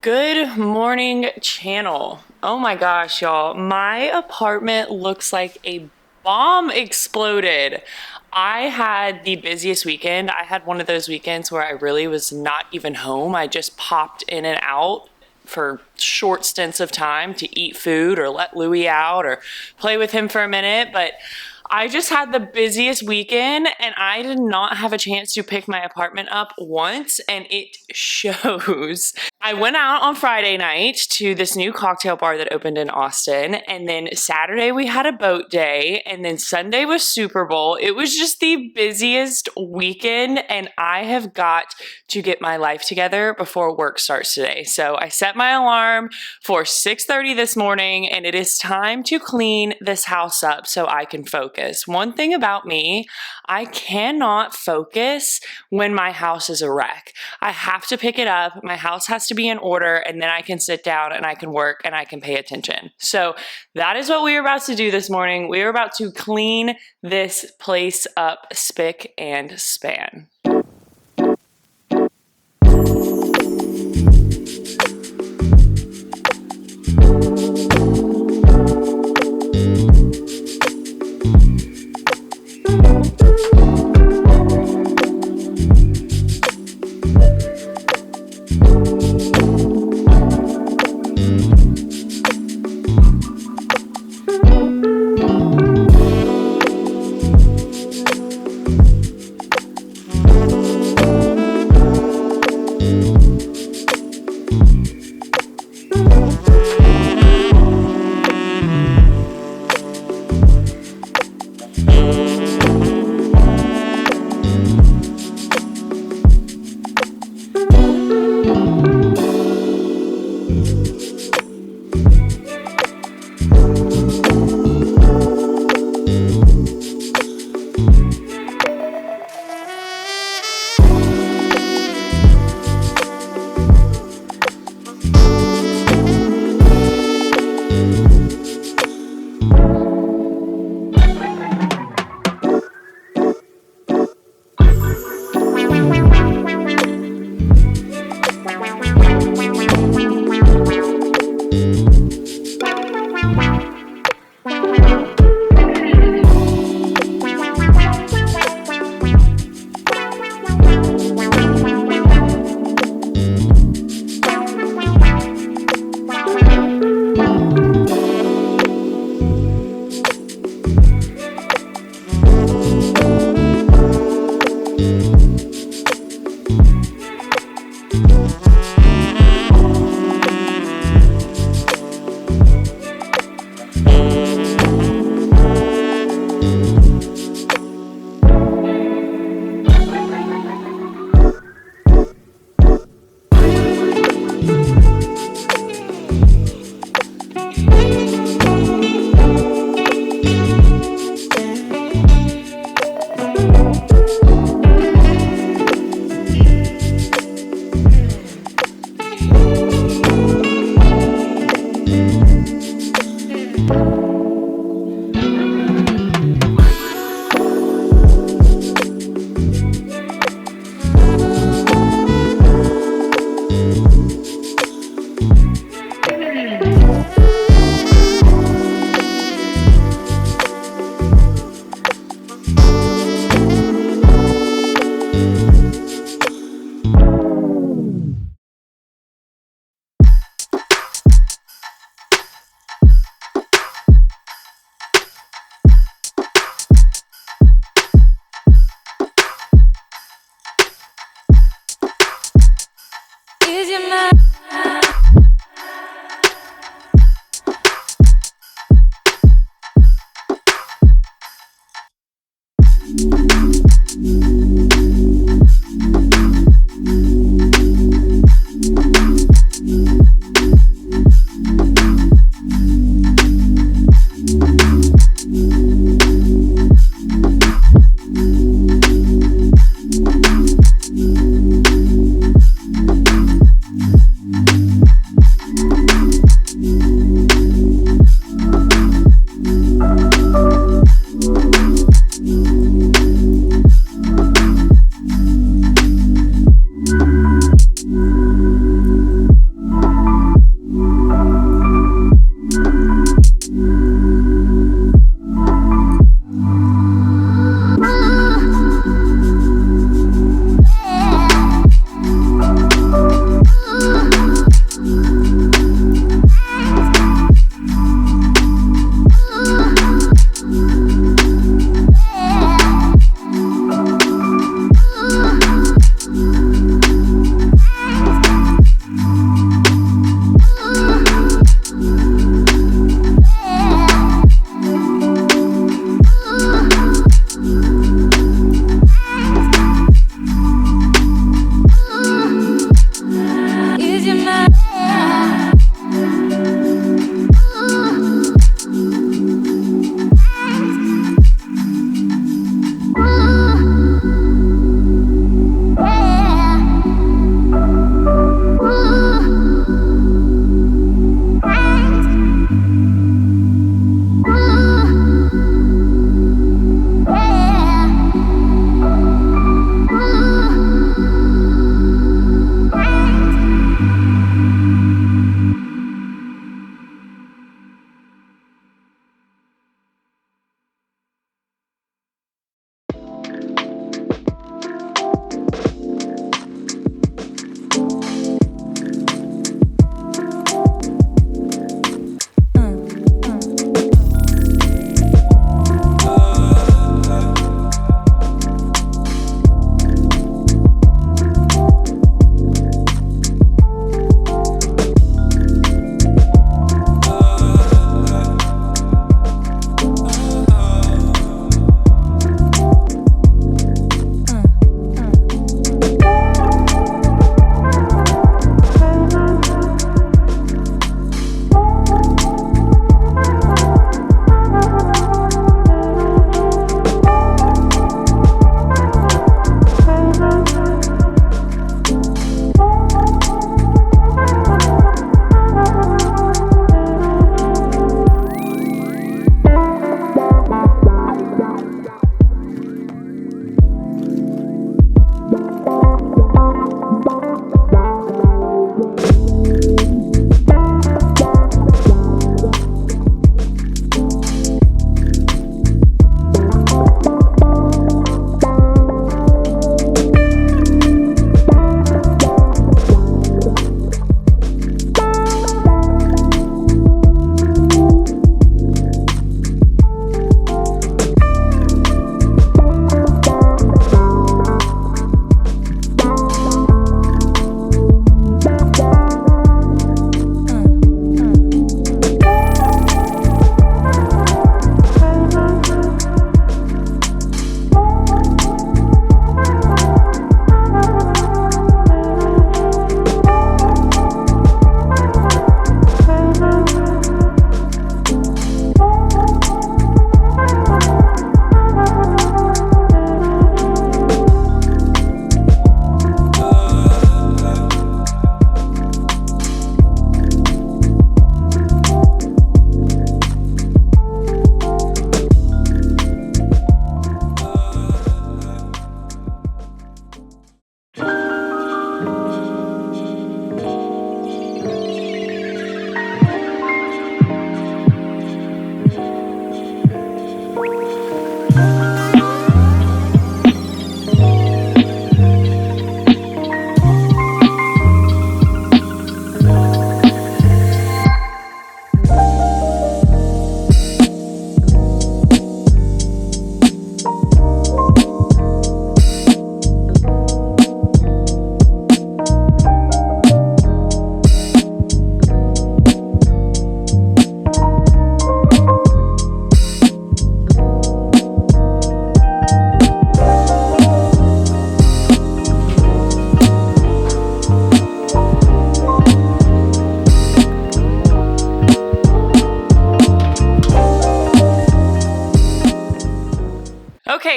Good morning, channel. Oh my gosh, y'all. My apartment looks like a bomb exploded. I had the busiest weekend. I had one of those weekends where I really was not even home. I just popped in and out for short stints of time to eat food or let Louis out or play with him for a minute. But I just had the busiest weekend and I did not have a chance to pick my apartment up once, and it shows. I went out on Friday night to this new cocktail bar that opened in Austin, and then Saturday we had a boat day, and then Sunday was Super Bowl. It was just the busiest weekend, and I have got to get my life together before work starts today. So I set my alarm for 6:30 this morning, and it is time to clean this house up so I can focus. One thing about me, I cannot focus when my house is a wreck. I have to pick it up. My house has to be in order, and then I can sit down and I can work and I can pay attention. So that is what we are about to do this morning. We are about to clean this place up spick and span.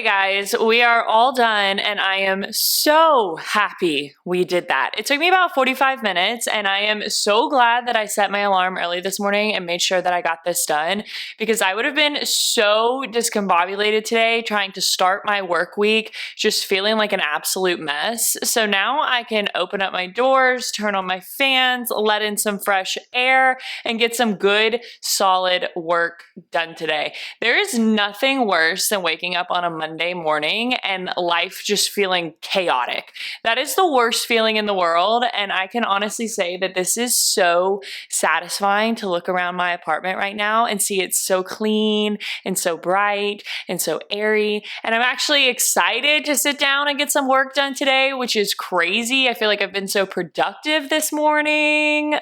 guys, we are all done and I am so happy we did that. It took me about 45 minutes and I am so glad that I set my alarm early this morning and made sure that I got this done because I would have been so discombobulated today trying to start my work week, just feeling like an absolute mess. So now I can open up my doors, turn on my fans, let in some fresh air, and get some good, solid work done today. There is nothing worse than waking up on a Monday morning and life just feeling chaotic. That is the worst feeling in the world, and I can honestly say that this is so satisfying to look around my apartment right now and see it's so clean and so bright and so airy, and I'm actually excited to sit down and get some work done today, which is crazy. I feel like I've been so productive this morning.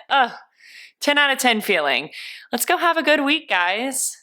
10 out of 10 feeling. Let's go have a good week, guys.